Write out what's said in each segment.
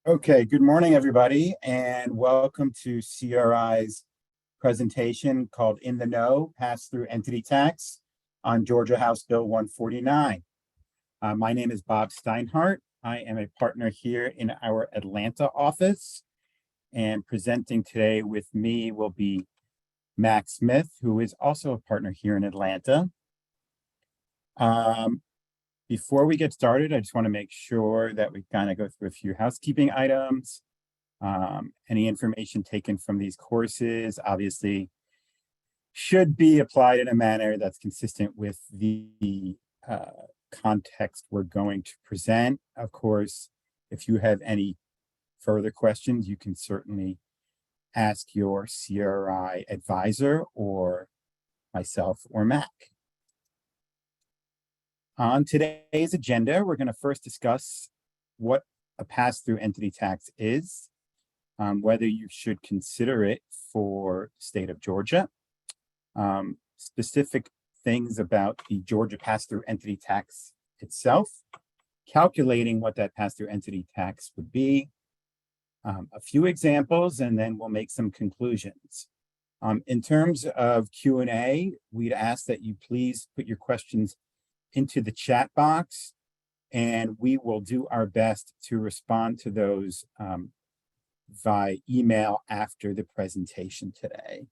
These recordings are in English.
Okay, good morning, everybody, and welcome to CRI's presentation called In the Know, Pass-Through Entity Tax on Georgia House Bill 149. My name is Bob Steinhardt. I am a partner here in our Atlanta office, and presenting today with me will be Max Smith, who is also a partner here in Atlanta. Before we get started, I just want to make sure that we kind of go through a few housekeeping items. Any information taken from these courses obviously should be applied in a manner that's consistent with the context we're going to present. Of course, if you have any further questions, you can certainly ask your CRI advisor or myself or Mac. On today's agenda, we're going to first discuss what a pass-through entity tax is, whether you should consider it for the state of Georgia, specific things about the Georgia pass-through entity tax itself, calculating what that pass-through entity tax would be, a few examples, and then we'll make some conclusions. In terms of Q&A, we'd ask that you please put your questions into the chat box, and we will do our best to respond to those via email after the presentation today.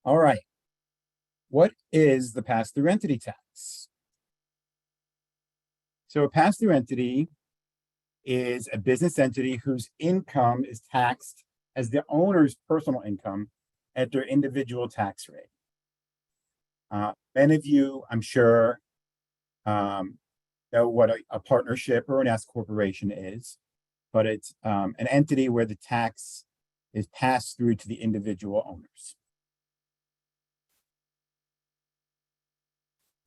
All right, what is the pass-through entity tax? So a pass-through entity is a business entity whose income is taxed as the owner's personal income at their individual tax rate. Many of you, I'm sure, know what a partnership or an S corporation is, but it's an entity where the tax is passed through to the individual owners.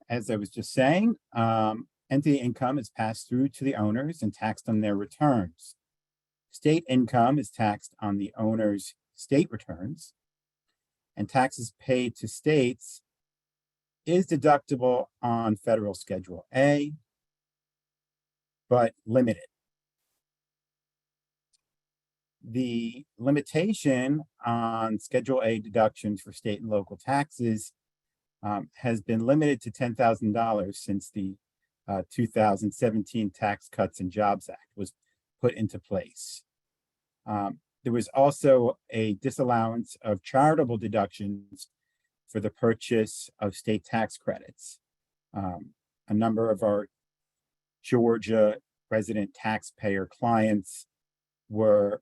As I was just saying, entity income is passed through to the owners and taxed on their returns. State income is taxed on the owner's state returns, and taxes paid to states is deductible on federal Schedule A, but limited. The limitation on Schedule A deductions for state and local taxes has been limited to $10,000 since the 2017 Tax Cuts and Jobs Act was put into place. There was also a disallowance of charitable deductions for the purchase of state tax credits. A number of our Georgia resident taxpayer clients were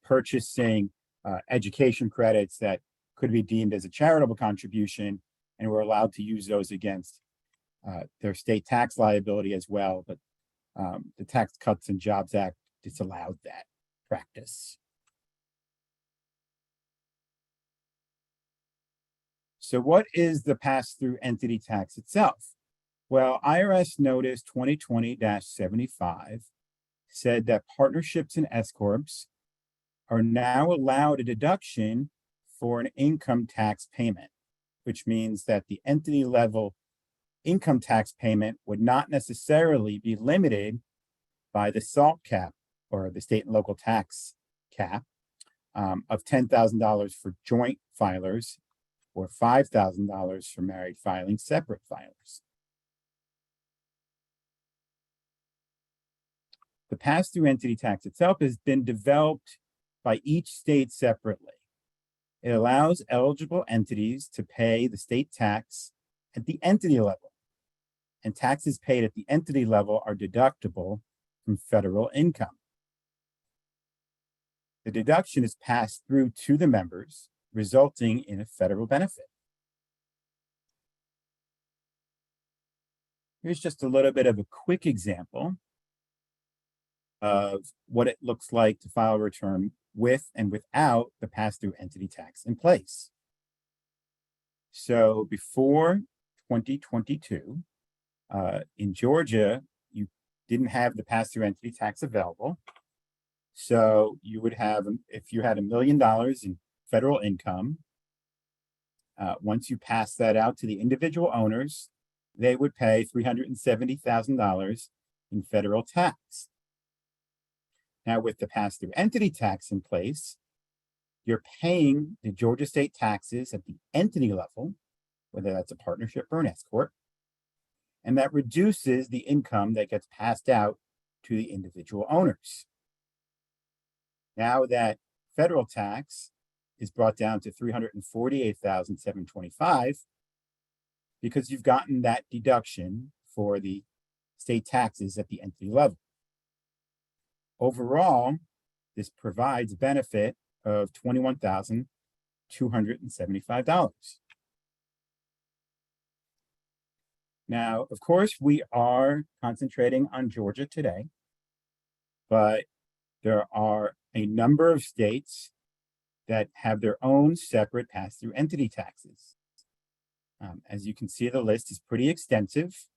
purchasing education credits that could be deemed as a charitable contribution and were allowed to use those against their state tax liability as well. But the Tax Cuts and Jobs Act disallowed that practice. So what is the pass-through entity tax itself? Well, IRS Notice 2020-75 said that partnerships and S corps are now allowed a deduction for an income tax payment, which means that the entity level income tax payment would not necessarily be limited by the SALT cap, or the state and local tax cap, of $10,000 for joint filers or $5,000 for married filing separate filers. The pass-through entity tax itself has been developed by each state separately. It allows eligible entities to pay the state tax at the entity level, and taxes paid at the entity level are deductible from federal income. The deduction is passed through to the members, resulting in a federal benefit. Here's just a little bit of a quick example of what it looks like to file a return with and without the pass-through entity tax in place. So before 2022, in Georgia, you didn't have the pass-through entity tax available. So you would have, if you had $1 million in federal income, once you pass that out to the individual owners, they would pay $370,000 in federal tax. Now, with the pass-through entity tax in place, you're paying the Georgia state taxes at the entity level, whether that's a partnership or an S corp, and that reduces the income that gets passed out to the individual owners. Now that federal tax is brought down to $348,725 because you've gotten that deduction for the state taxes at the entity level. Overall, this provides a benefit of $21,275. Now, of course, we are concentrating on Georgia today, but there are a number of states that have their own separate pass-through entity taxes. As you can see, the list is pretty extensive.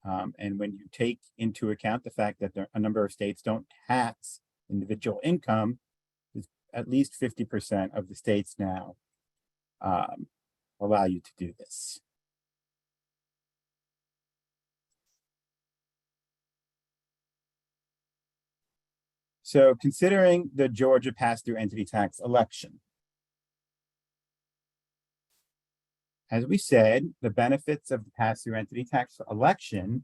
And when you take into account the fact that a number of states don't tax individual income, at least 50% of the states now allow you to do this. So considering the Georgia pass-through entity tax election, as we said, the benefits of the pass-through entity tax election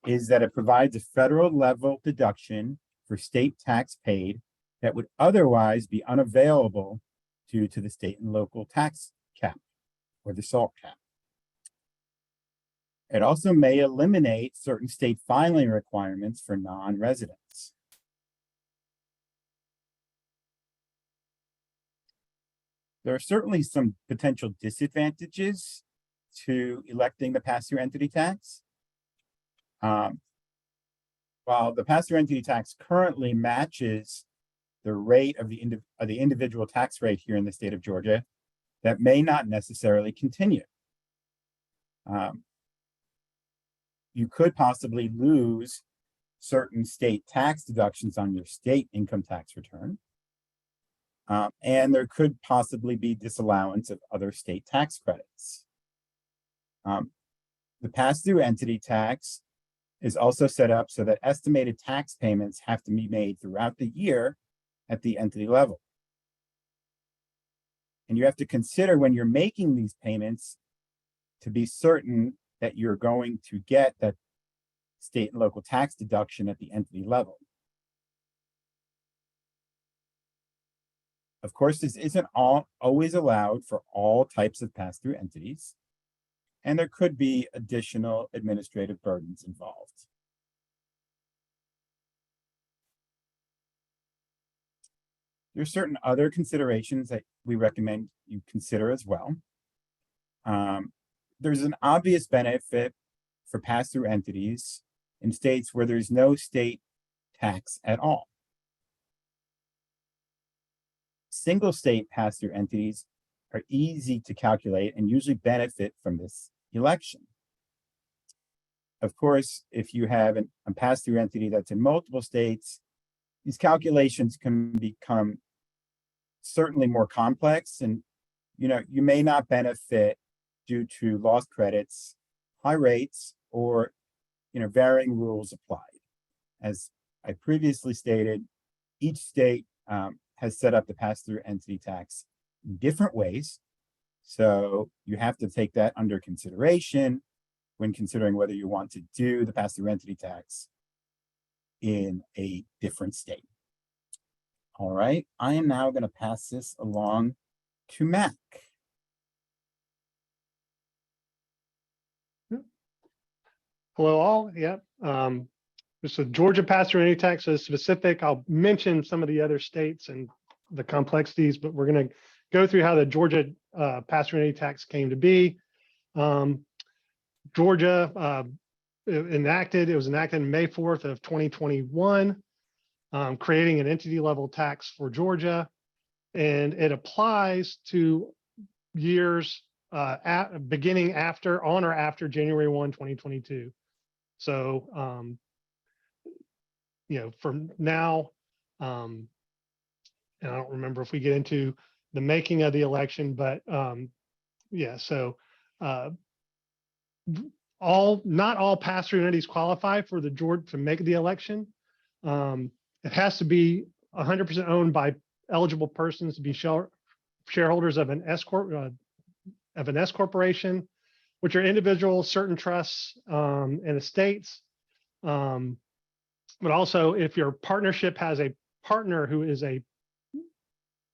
is that it provides a federal level deduction for state tax paid that would otherwise be unavailable due to the state and local tax cap or the SALT cap. It also may eliminate certain state filing requirements for non-residents. There are certainly some potential disadvantages to electing the pass-through entity tax. While the pass-through entity tax currently matches the rate of the individual tax rate here in the state of Georgia, that may not necessarily continue. You could possibly lose certain state tax deductions on your state income tax return. And there could possibly be disallowance of other state tax credits. The pass-through entity tax is also set up so that estimated tax payments have to be made throughout the year at the entity level. And you have to consider when you're making these payments to be certain that you're going to get that state and local tax deduction at the entity level. Of course, this isn't always allowed for all types of pass-through entities, and there could be additional administrative burdens involved. There are certain other considerations that we recommend you consider as well. There's an obvious benefit for pass-through entities in states where there's no state tax at all. Single state pass-through entities are easy to calculate and usually benefit from this election. Of course, if you have a pass-through entity that's in multiple states, these calculations can become certainly more complex, and you may not benefit due to loss credits, high rates, or varying rules applied. As I previously stated, each state has set up the pass-through entity tax in different ways. So you have to take that under consideration when considering whether you want to do the pass-through entity tax in a different state. All right, I am now going to pass this along to Mac. Hello all, yeah. So Georgia pass-through entity tax is specific. I'll mention some of the other states and the complexities, but we're going to go through how the Georgia pass-through entity tax came to be. Georgia it was enacted on May 4th of 2021, creating an entity level tax for Georgia, and it applies to years beginning on or after January 1, 2022. So, from now, and I don't remember if we get into the making of the election, but yeah, so not all pass-through entities qualify for the Georgia to make the election. It has to be 100% owned by eligible persons to be shareholders of an S corporation, which are individuals, certain trusts, and estates. But also, if your partnership has a partner who is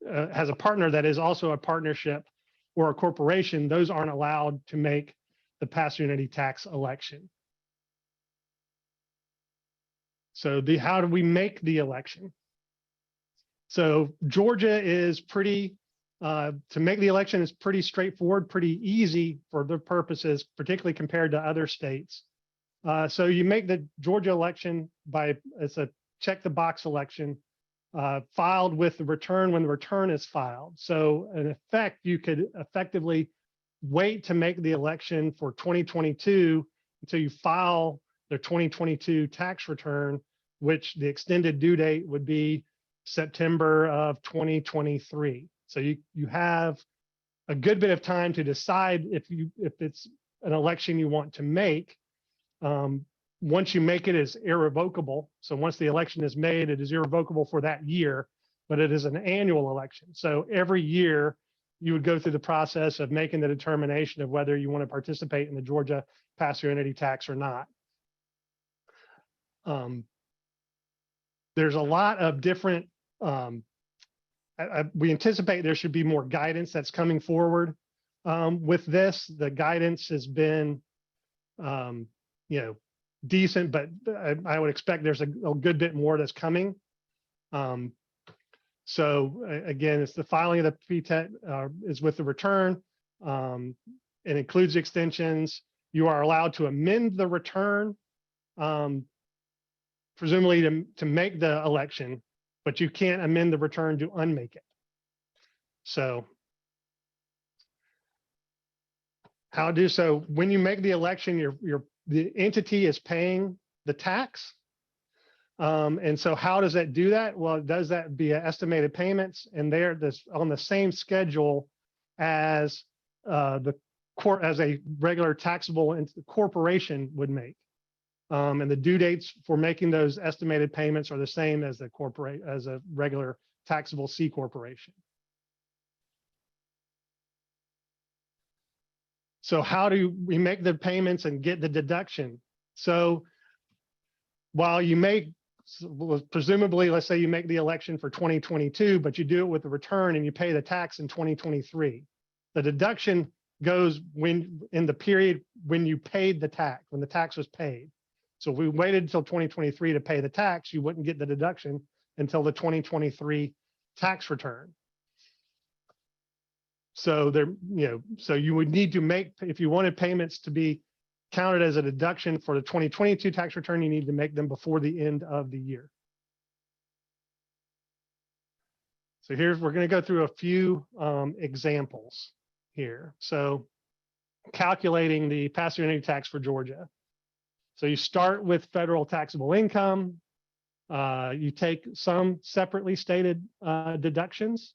has a partner that is also a partnership or a corporation, those aren't allowed to make the pass-through entity tax election. So how do we make the election? So Georgia is pretty, to make the election is pretty straightforward, pretty easy for the purposes, particularly compared to other states. So you make the Georgia election it's a check the box election, filed with the return when the return is filed. So in effect, you could effectively wait to make the election for 2022 until you file the 2022 tax return, which the extended due date would be September of 2023. So you have a good bit of time to decide if it's an election you want to make. Once you make it, it's irrevocable. So once the election is made, it is irrevocable for that year, but it is an annual election. So every year you would go through the process of making the determination of whether you want to participate in the Georgia pass-through entity tax or not. There's a lot of different, we anticipate there should be more guidance that's coming forward with this. The guidance has been, decent, but I would expect there's a good bit more that's coming. So again, it's the filing of the PTET is with the return. It includes extensions. You are allowed to amend the return, presumably to make the election, but you can't amend the return to unmake it. So when you make the election, the entity is paying the tax. And so how does that do that? Well, it does that via estimated payments, and they're on the same schedule as as a regular taxable corporation would make. And the due dates for making those estimated payments are the same as as a regular taxable C corporation. So how do we make the payments and get the deduction? So while you presumably, let's say you make the election for 2022, but you do it with the return and you pay the tax in 2023. The deduction goes in the period when you paid the tax, when the tax was paid. So if we waited until 2023 to pay the tax, you wouldn't get the deduction until the 2023 tax return. So so you would need to make, if you wanted payments to be counted as a deduction for the 2022 tax return, you need to make them before the end of the year. So we're going to go through a few examples here. So calculating the pass-through entity tax for Georgia. So you start with federal taxable income. You take some separately stated deductions.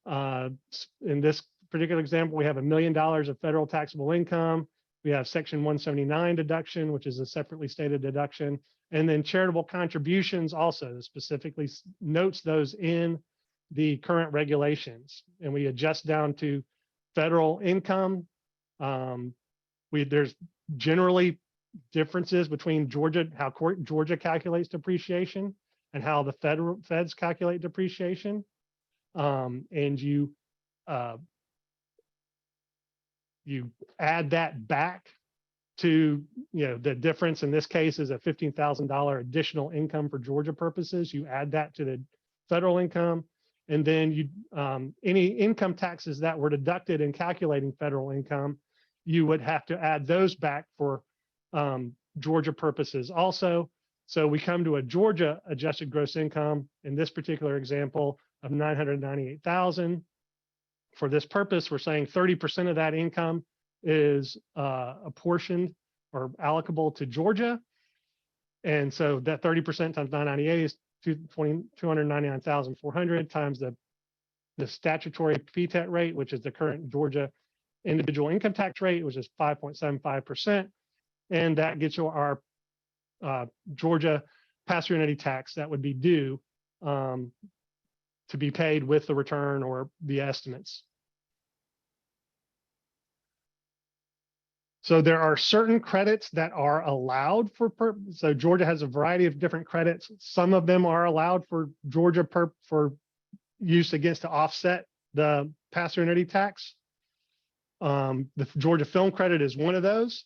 In this particular example, we have $1 million of federal taxable income. We have Section 179 deduction, which is a separately stated deduction. And then charitable contributions also specifically notes those in the current regulations. And we adjust down to federal income. There's generally differences between Georgia, how Georgia calculates depreciation and how the feds calculate depreciation. And you add that back to, the difference in this case is a $15,000 additional income for Georgia purposes. You add that to the federal income, and then any income taxes that were deducted in calculating federal income, you would have to add those back for Georgia purposes also. So we come to a Georgia adjusted gross income in this particular example of $998,000. For this purpose, we're saying 30% of that income is apportioned or allocable to Georgia. And so that 30% times 998 is 299,400 times the statutory PTET rate, which is the current Georgia individual income tax rate, which is 5.75%. and that gets you our Georgia pass-through entity tax that would be due to be paid with the return or the estimates. So there are certain credits that are allowed for so Georgia has a variety of different credits. Some of them are allowed for Georgia for use against to offset the pass-through entity tax. The Georgia film credit is one of those.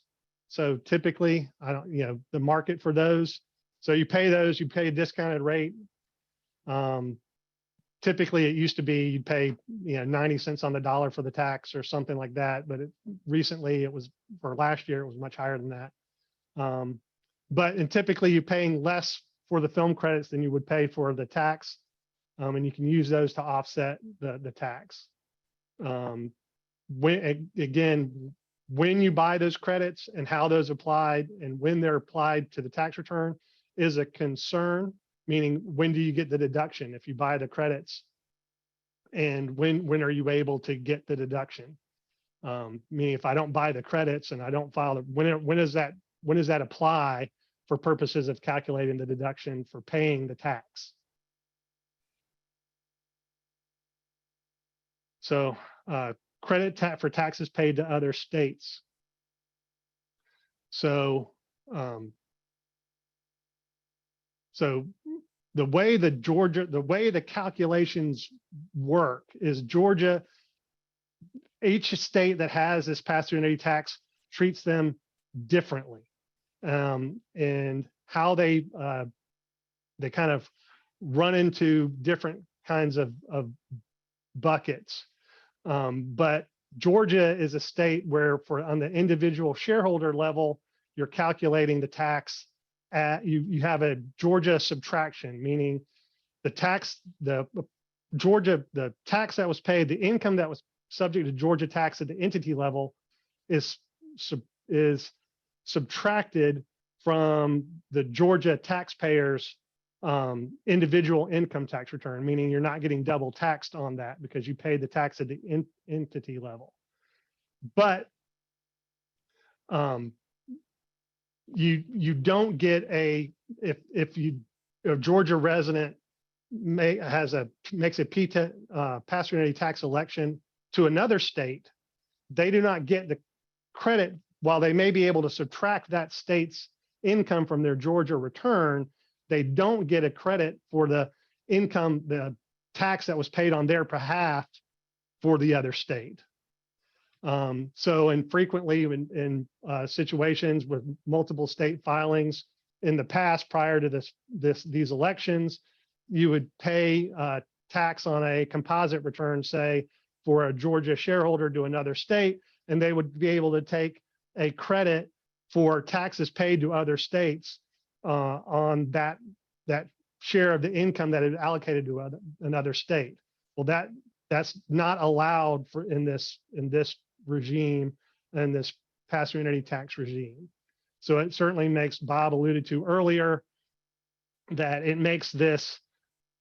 So typically, the market for those. So you pay those, you pay a discounted rate. Typically, it used to be you'd pay 90 cents on the dollar for the tax or something like that. But recently, it was for last year, it was much higher than that. And typically, you're paying less for the film credits than you would pay for the tax, and you can use those to offset the tax. When you buy those credits and how those applied and when they're applied to the tax return is a concern, meaning when do you get the deduction if you buy the credits, and when are you able to get the deduction? Meaning if I don't buy the credits and I don't file it, when does that apply for purposes of calculating the deduction for paying the tax? So credit for taxes paid to other states. So the way the calculations work is each state that has this pass-through entity tax treats them differently, and how they kind of run into different kinds of buckets. But Georgia is a state where on the individual shareholder level, you're calculating the tax you have a Georgia subtraction, meaning the tax that was paid, the income that was subject to Georgia tax at the entity level is subtracted from the Georgia taxpayers' individual income tax return, meaning you're not getting double taxed on that because you paid the tax at the entity level. But you don't get if a Georgia resident makes a pass-through entity tax election to another state, they do not get the credit. While they may be able to subtract that state's income from their Georgia return, they don't get a credit for the income, the tax that was paid on their behalf for the other state. And frequently in situations with multiple state filings in the past, prior to these elections, you would pay tax on a composite return, say for a Georgia shareholder to another state, and they would be able to take a credit for taxes paid to other states on that share of the income that is allocated to another state. Well, that's not allowed in this regime and this pass-through entity tax regime. So it certainly makes, Bob alluded to earlier, that it makes this,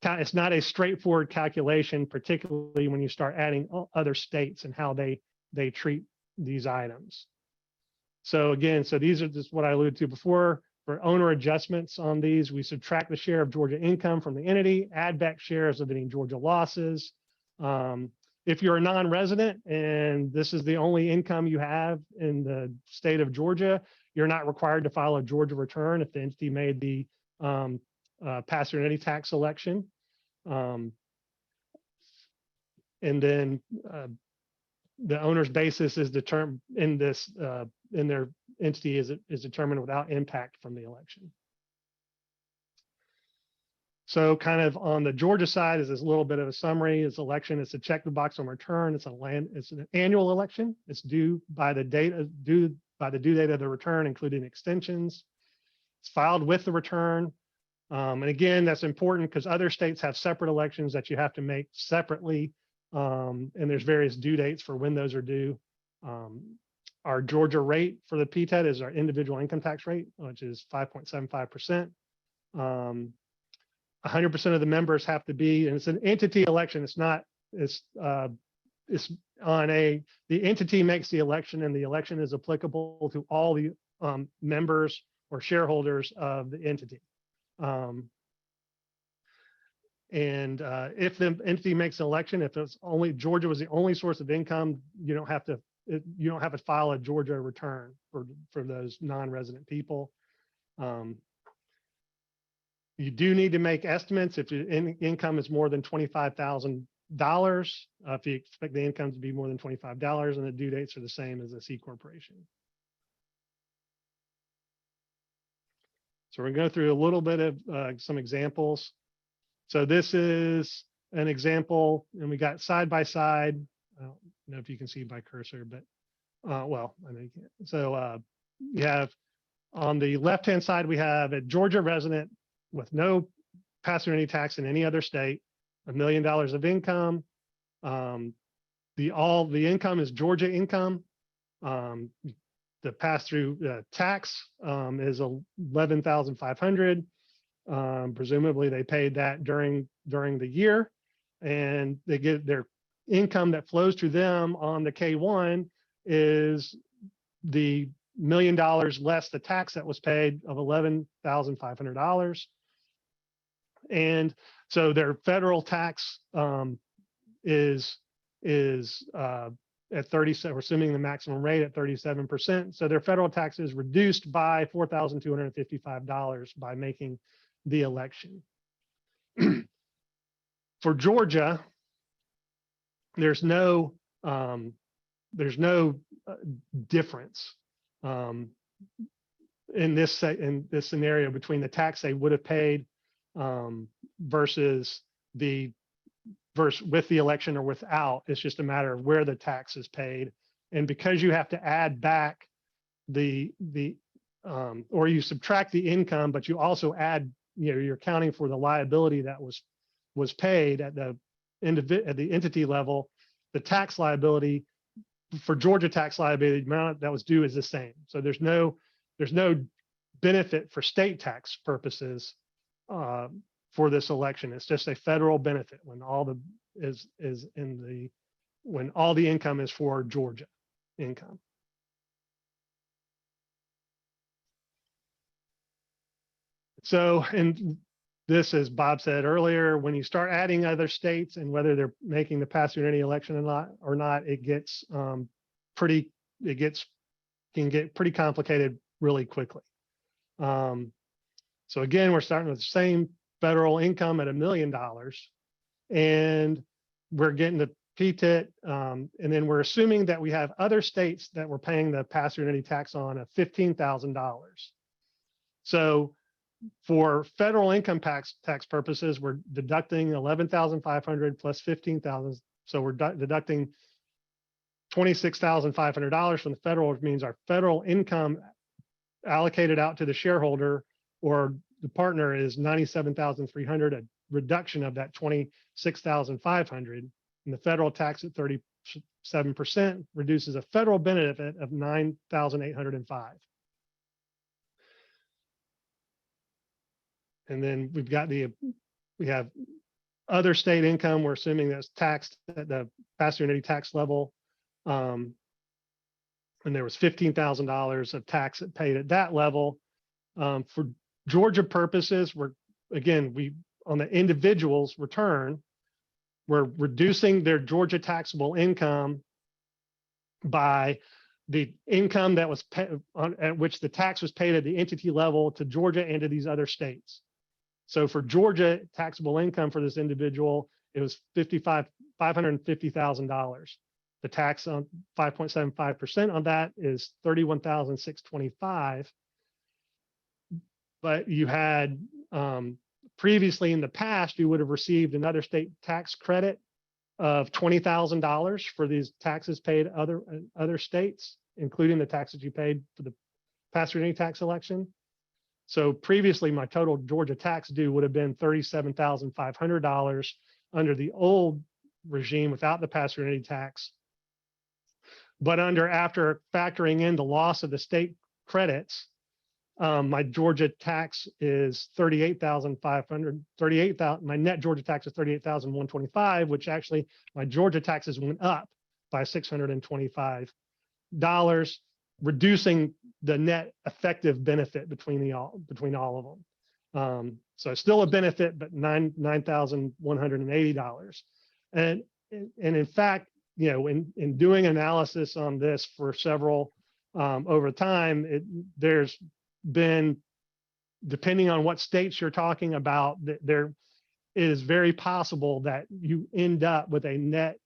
it's not a straightforward calculation, particularly when you start adding other states and how they treat these items. So again, these are just what I alluded to before. For owner adjustments on these, we subtract the share of Georgia income from the entity, add back shares of any Georgia losses. If you're a non-resident and this is the only income you have in the state of Georgia, you're not required to file a Georgia return if the entity made the pass-through entity tax election. And then the owner's basis is determined in their entity is determined without impact from the election. So kind of on the Georgia side is this little bit of a summary. This election is to check the box on return. It's an annual election. It's due by the due date of the return, including extensions. It's filed with the return. And again, that's important because other states have separate elections that you have to make separately. And there's various due dates for when those are due. Our Georgia rate for the PTET is our individual income tax rate, which is 5.75%. 100% of the members have to be, and it's an entity election. The entity makes the election, and the election is applicable to all the members or shareholders of the entity. If the entity makes an election, if it's only Georgia was the only source of income, you don't have to file a Georgia return for those non-resident people. You do need to make estimates if your income is more than $25,000. If you expect the income to be more than $25, and the due dates are the same as a C corporation. So we're going to go through a little bit of some examples. So this is an example, and we got side by side. I don't know if you can see by cursor, but well, I know you can't. So you have on the left-hand side, we have a Georgia resident with no pass-through any tax in any other state, $1 million of income. The income is Georgia income. The pass-through tax is $11,500. Presumably they paid that during the year, and they get their income that flows to them on the K1 is the $1 million less the tax that was paid of $11,500. And so their federal tax is at 37, we're assuming the maximum rate at 37%. So their federal tax is reduced by $4,255 by making the election. For Georgia, there's no difference in this scenario between the tax they would have paid versus with the election or without. It's just a matter of where the tax is paid, and because you have to add back or you subtract the income, but you also add, you're accounting for the liability that was paid at the entity level. The tax liability for Georgia tax liability amount that was due is the same. So there's no benefit for state tax purposes for this election. It's just a federal benefit when all the income is for Georgia income. So, and this, as Bob said earlier, when you start adding other states and whether they're making the pass-through in any election or not, it can get pretty complicated really quickly. So again, we're starting with the same federal income at $1 million, and we're getting the PTIT, and then we're assuming that we have other states that we're paying the pass-through in any tax on of $15,000. So for federal income tax purposes, we're deducting $11,500 plus $15,000. So we're deducting $26,500 from the federal, which means our federal income allocated out to the shareholder or the partner is $97,300, a reduction of that $26,500. And the federal tax at 37% reduces a federal benefit of $9,805. And then we have other state income. We're assuming that's taxed at the pass-through entity tax level. And there was $15,000 of tax paid at that level. For Georgia purposes, on the individual's return, we're reducing their Georgia taxable income by the income that was at which the tax was paid at the entity level to Georgia and to these other states. So for Georgia taxable income for this individual, it was $550,000. The tax on 5.75% on that is $31,625. But you had previously in the past, you would have received another state tax credit of $20,000 for these taxes paid other states, including the taxes you paid for the pass-through any tax election. So previously, my total Georgia tax due would have been $37,500 under the old regime without the pass-through any tax. But after factoring in the loss of the state credits, my Georgia tax is $38,500. My net Georgia tax is $38,125, which actually my Georgia taxes went up by $625. reducing the net effective benefit between all of them. So it's still a benefit, but $9,180. And in fact, you know, in doing analysis on this for several over time, there's been, depending on what states you're talking about, there is very possible that you end up with a net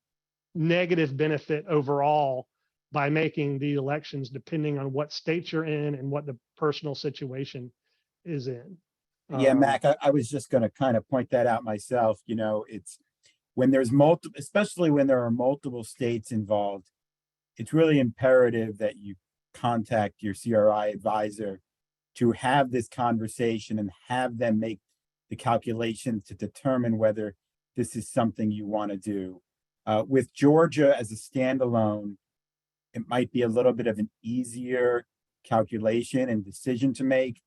negative benefit overall by making the elections, depending on what state you're in and what the personal situation is in. Yeah, Mac, I was just going to kind of point that out myself. You know, it's when there's multiple, especially when there are multiple states involved, it's really imperative that you contact your CRI advisor to have this conversation and have them make the calculations to determine whether this is something you want to do. With Georgia as a standalone, it might be a little bit of an easier calculation and decision to make,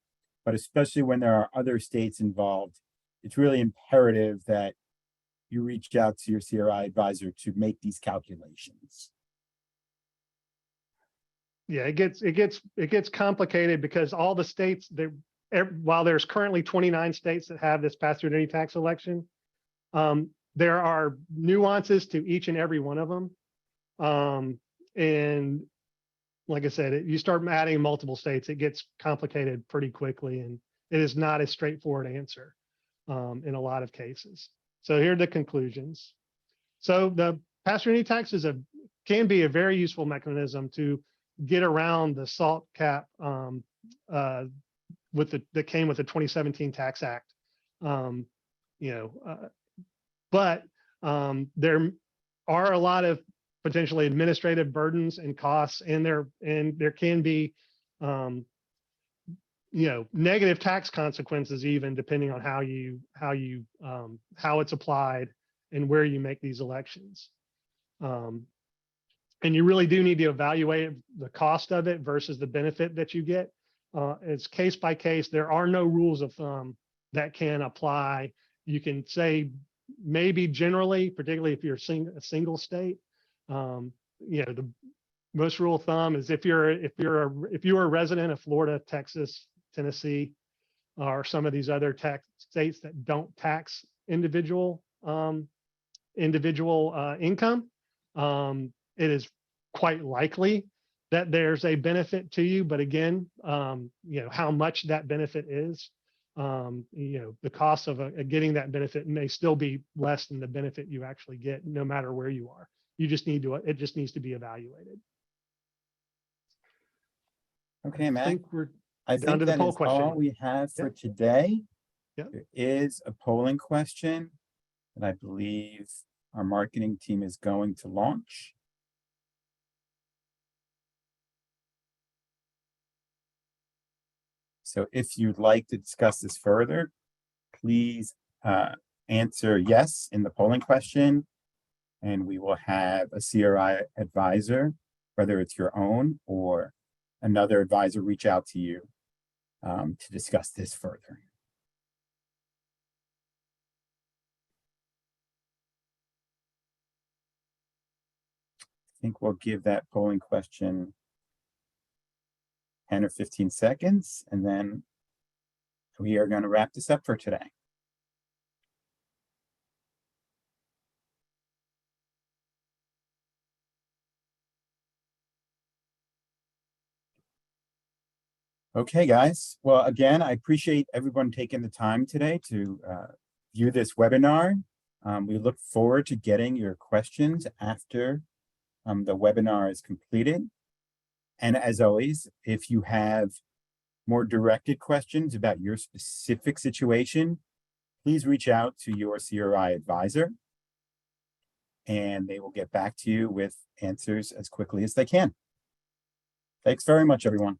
but especially when there are other states involved, it's really imperative that you reach out to your CRI advisor to make these calculations. Yeah, it gets complicated because all the states, while there's currently 29 states that have this pass-through identity tax election, there are nuances to each and every one of them. And like I said, you start adding multiple states, it gets complicated pretty quickly, and it is not a straightforward answer in a lot of cases. So here are the conclusions. So the pass-through identity tax can be a very useful mechanism to get around the SALT cap that came with the 2017 Tax Act. But there are a lot of potentially administrative burdens and costs, and there can be negative tax consequences, even depending on how it's applied and where you make these elections. And you really do need to evaluate the cost of it versus the benefit that you get. It's case by case. There are no rules of thumb that can apply. You can say maybe generally, particularly if you're a single state, the most rule of thumb is if you are a resident of Florida, Texas, Tennessee, or some of these other tax states that don't tax individual income, it is quite likely that there's a benefit to you. But again, how much that benefit is, the cost of getting that benefit may still be less than the benefit you actually get, no matter where you are. It just needs to be evaluated. Okay, Matt. I think that is all we have for today. Yep. There is a polling question that I believe our marketing team is going to launch. So if you'd like to discuss this further, please answer yes in the polling question, and we will have a CRI advisor, whether it's your own or another advisor, reach out to you to discuss this further. I think we'll give that polling question 10 or 15 seconds, and then we are going to wrap this up for today. Okay, guys. Well, again, I appreciate everyone taking the time today to view this webinar. We look forward to getting your questions after the webinar is completed. And as always, if you have more directed questions about your specific situation, please reach out to your CRI advisor, and they will get back to you with answers as quickly as they can. Thanks very much, everyone.